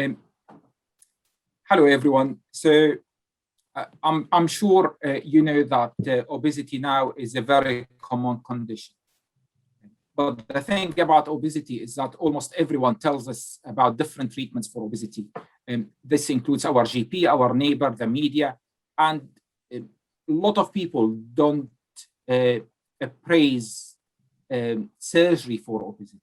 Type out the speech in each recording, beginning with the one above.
Um, Hello, everyone. So I'm sure you know that obesity now is a very common condition. But the thing about obesity is that almost everyone tells us about different treatments for obesity. This includes our GP, our neighbor, the media, and a lot of people don't praise surgery for obesity.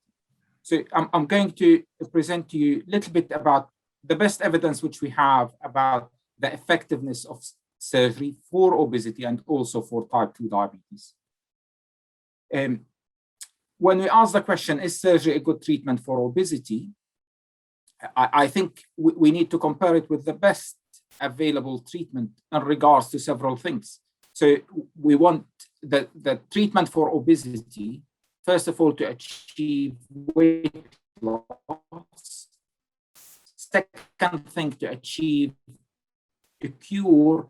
So I'm going to present to you a little bit about the best evidence which we have about the effectiveness of surgery for obesity and also for type 2 diabetes. When we ask the question, is surgery a good treatment for obesity? I think we need to compare it with the best available treatment in regards to several things. So we want the treatment for obesity, first of all, to achieve weight loss. Second thing, to achieve a cure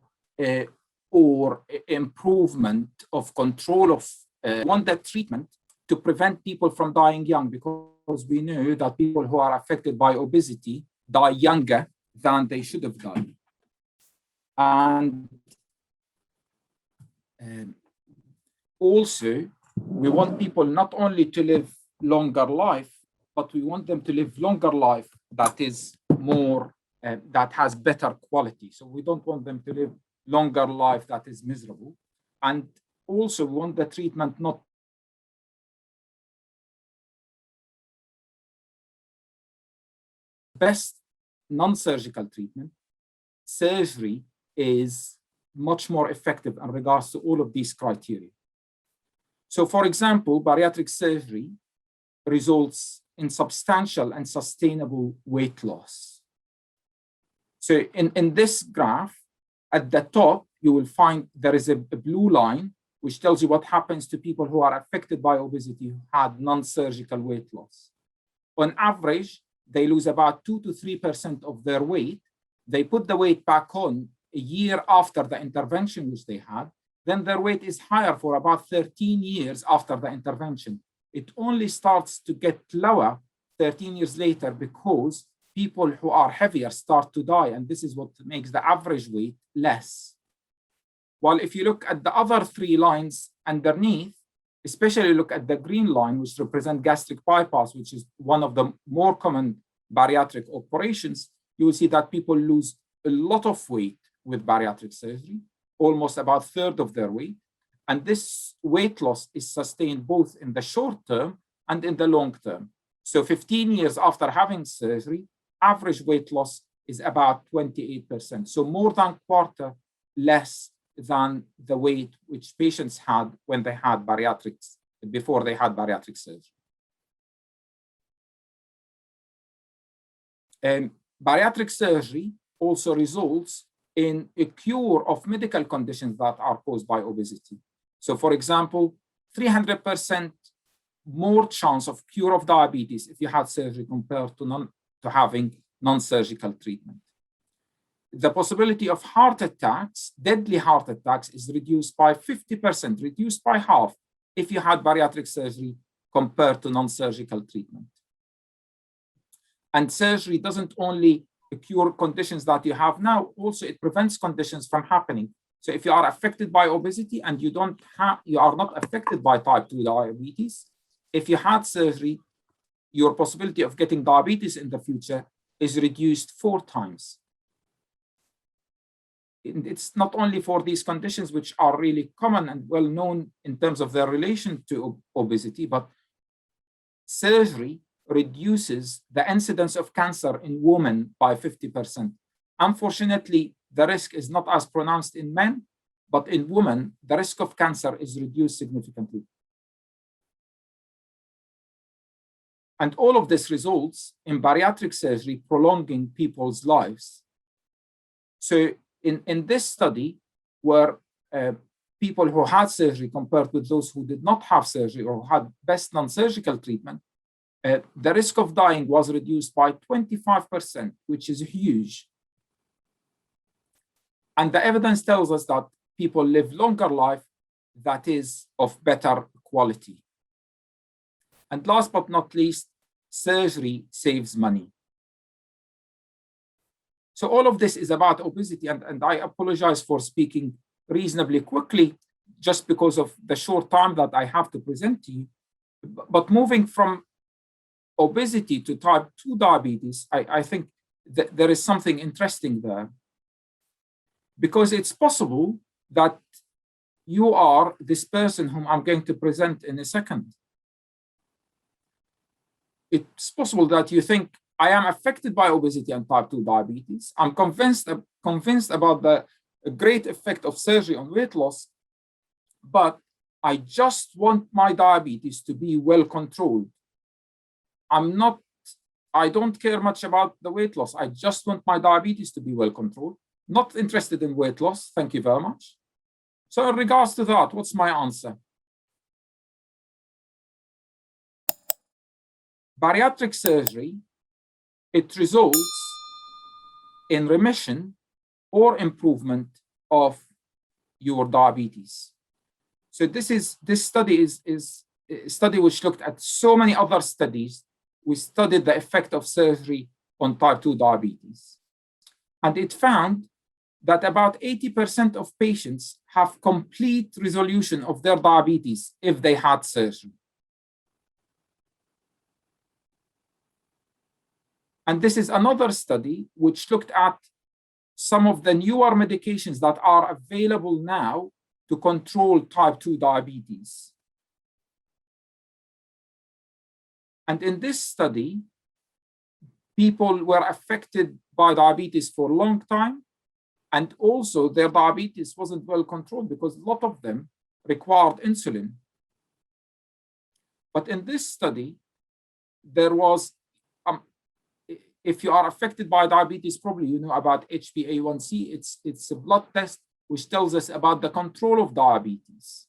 or improvement of control of want that treatment to prevent people from dying young, because we know that people who are affected by obesity die younger than they should have died. And also, we want people not only to live longer life, but we want them to live longer life that is more, that has better quality. So we don't want them to live longer life that is miserable. And also we want the treatment not best non-surgical treatment. Surgery is much more effective in regards to all of these criteria. So for example, bariatric surgery results in substantial and sustainable weight loss. So in this graph, at the top, you will find there is a blue line, which tells you what happens to people who are affected by obesity who had non-surgical weight loss. On average, they lose about 2 to 3% of their weight. They put the weight back on a year after the intervention which they had. Then their weight is higher for about 13 years after the intervention. It only starts to get lower 13 years later because people who are heavier start to die. And this is what makes the average weight less. While if you look at the other three lines underneath, especially look at the green line, which represents gastric bypass, which is one of the more common bariatric operations, you will see that people lose a lot of weight with bariatric surgery, almost about a third of their weight. And this weight loss is sustained both in the short term and in the long term. So 15 years after having surgery, average weight loss is about 28%. So more than a quarter less than the weight which patients had when they had bariatrics, before they had bariatric surgery. Bariatric surgery also results in a cure of medical conditions that are caused by obesity. So for example, 300% more chance of cure of diabetes if you had surgery compared to having non-surgical treatment. The possibility of heart attacks, deadly heart attacks, is reduced by 50%, reduced by half if you had bariatric surgery compared to non-surgical treatment. And surgery doesn't only cure conditions that you have now, also it prevents conditions from happening. So if you are affected by obesity and you are not affected by type 2 diabetes, if you had surgery, your possibility of getting diabetes in the future is reduced 4 times. It's not only for these conditions which are really common and well known in terms of their relation to obesity, but surgery reduces the incidence of cancer in women by 50%. Unfortunately, the risk is not as pronounced in men, but in women, the risk of cancer is reduced significantly. And all of this results in bariatric surgery prolonging people's lives. So in this study, where people who had surgery compared with those who did not have surgery or had best non-surgical treatment, the risk of dying was reduced by 25%, which is huge. And the evidence tells us that people live longer life that is of better quality. And last but not least, surgery saves money. So all of this is about obesity, and I apologize for speaking reasonably quickly just because of the short time that I have to present to you. But moving from obesity to type 2 diabetes, I think that there is something interesting there, because it's possible that you are this person whom I'm going to present in a second. It's possible that you think, I am affected by obesity and type 2 diabetes. I'm convinced about the great effect of surgery on weight loss, but I just want my diabetes to be well controlled. I don't care much about the weight loss. I just want my diabetes to be well controlled. Not interested in weight loss. Thank you very much. So in regards to that, what's my answer? Bariatric surgery, it results in remission or improvement of your diabetes. So this study is a study which looked at so many other studies. We studied the effect of surgery on type 2 diabetes. And it found that about 80% of patients have complete resolution of their diabetes if they had surgery. And this is another study which looked at some of the newer medications that are available now to control type 2 diabetes. And in this study, people were affected by diabetes for a long time, and also their diabetes wasn't well controlled because a lot of them required insulin. But in this study, there was, if you are affected by diabetes, probably you know about HbA1c. It's a blood test which tells us about the control of diabetes.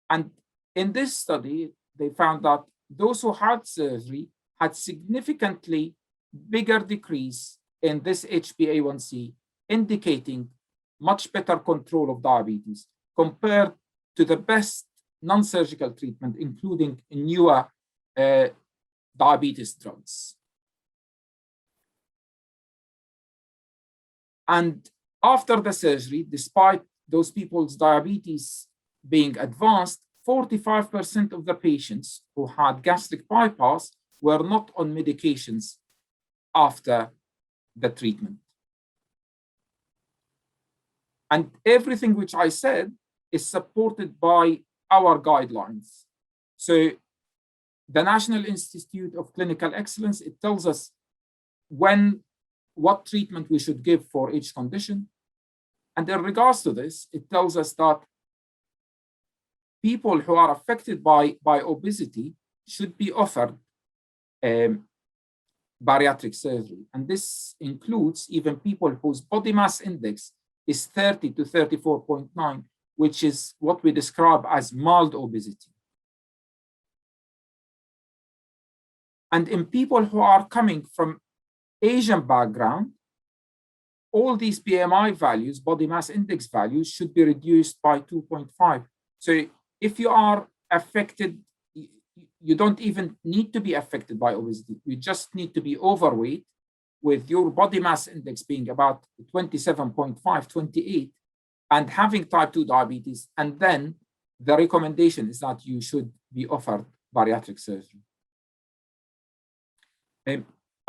And in this study, they found that those who had surgery had significantly bigger decrease in this HbA1c, indicating much better control of diabetes compared to the best non-surgical treatment, including newer diabetes drugs. And after the surgery, despite those people's diabetes being advanced, 45% of the patients who had gastric bypass were not on medications after the treatment. And everything which I said is supported by our guidelines. So the National Institute of Clinical Excellence, it tells us what treatment we should give for each condition. And in regards to this, it tells us that people who are affected by obesity should be offered bariatric surgery. And this includes even people whose body mass index is 30 to 34.9, which is what we describe as mild obesity. And in people who are coming from Asian background, all these BMI values, body mass index values, should be reduced by 2.5. So if you are affected, you don't even need to be affected by obesity. You just need to be overweight with your body mass index being about 27.5, 28, and having type 2 diabetes. And then the recommendation is that you should be offered bariatric surgery.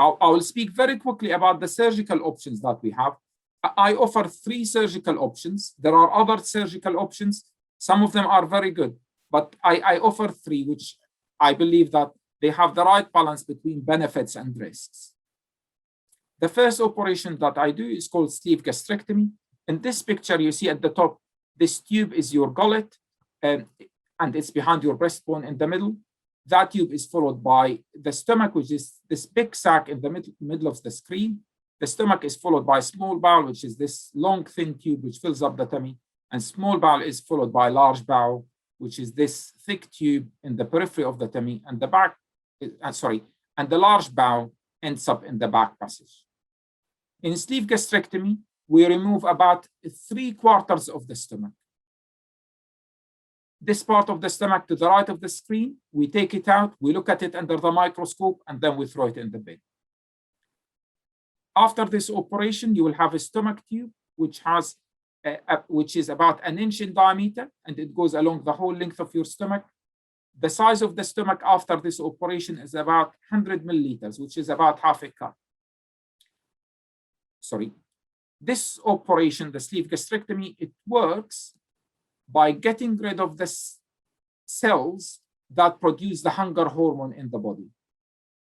I will speak very quickly about the surgical options that we have. I offer 3 surgical options. There are other surgical options. Some of them are very good, but I offer 3, which I believe that they have the right balance between benefits and risks. The first operation that I do is called sleeve gastrectomy. In this picture, you see at the top, this tube is your gullet, and it's behind your breastbone in the middle. That tube is followed by the stomach, which is this big sac in the middle of the screen. The stomach is followed by small bowel, which is this long, thin tube which fills up the tummy. And small bowel is followed by large bowel, which is this thick tube in the periphery of the tummy. And and the large bowel ends up in the back passage. In sleeve gastrectomy, we remove about 3/4 of the stomach. This part of the stomach to the right of the screen, we take it out, we look at it under the microscope, and then we throw it in the bin. After this operation, you will have a stomach tube, which is about 1 inch in diameter, and it goes along the whole length of your stomach. The size of the stomach after this operation is about 100 milliliters, which is about half a cup. Sorry. This operation, the sleeve gastrectomy, it works by getting rid of the cells that produce the hunger hormone in the body.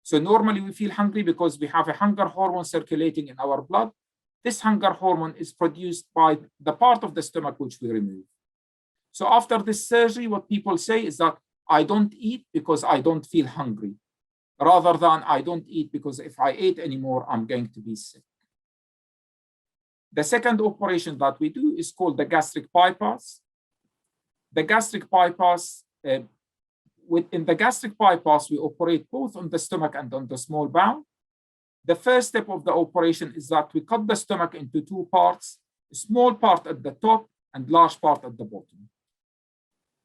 So normally we feel hungry because we have a hunger hormone circulating in our blood. This hunger hormone is produced by the part of the stomach which we remove. So after this surgery, what people say is that I don't eat because I don't feel hungry, rather than I don't eat because if I ate anymore, I'm going to be sick. The second operation that we do is called the gastric bypass. The gastric bypass, in the gastric bypass, we operate both on the stomach and on the small bowel. The first step of the operation is that we cut the stomach into 2 parts, a small part at the top and large part at the bottom.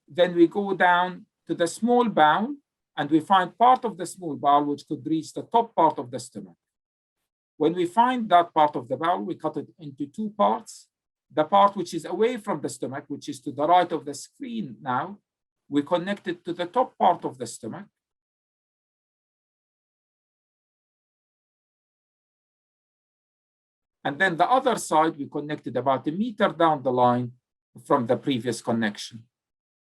Then we go down to the small bowel and we find part of the small bowel which could reach the top part of the stomach. When we find that part of the bowel, we cut it into 2 parts. The part which is away from the stomach, which is to the right of the screen now, we connect it to the top part of the stomach. And then the other side, we connected about 1 meter down the line from the previous connection.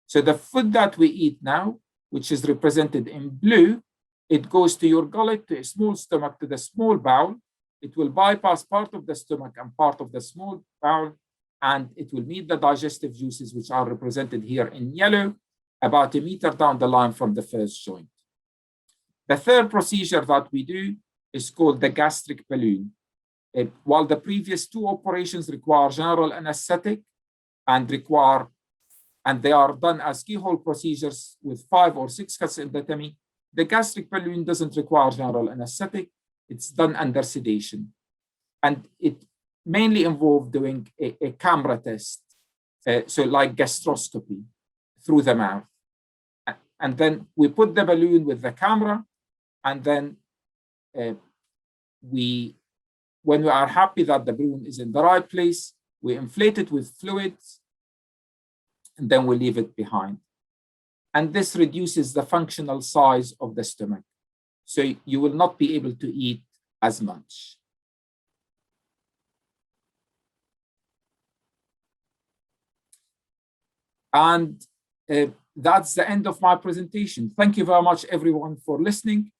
So the food that we eat now, which is represented in blue, it goes to your gullet, to a small stomach, to the small bowel. It will bypass part of the stomach and part of the small bowel, and it will meet the digestive juices, which are represented here in yellow, about 1 meter down the line from the first joint. The third procedure that we do is called the gastric balloon. While the previous 2 operations require general anesthetic and they are done as keyhole procedures with 5 or 6 cuts in the tummy, the gastric balloon doesn't require general anesthetic. It's done under sedation. And it mainly involves doing a camera test, so like gastroscopy through the mouth. And then we put the balloon with the camera, and then when we are happy that the balloon is in the right place, we inflate it with fluids, and then we leave it behind. And this reduces the functional size of the stomach. So you will not be able to eat as much. And that's the end of my presentation. Thank you very much, everyone, for listening.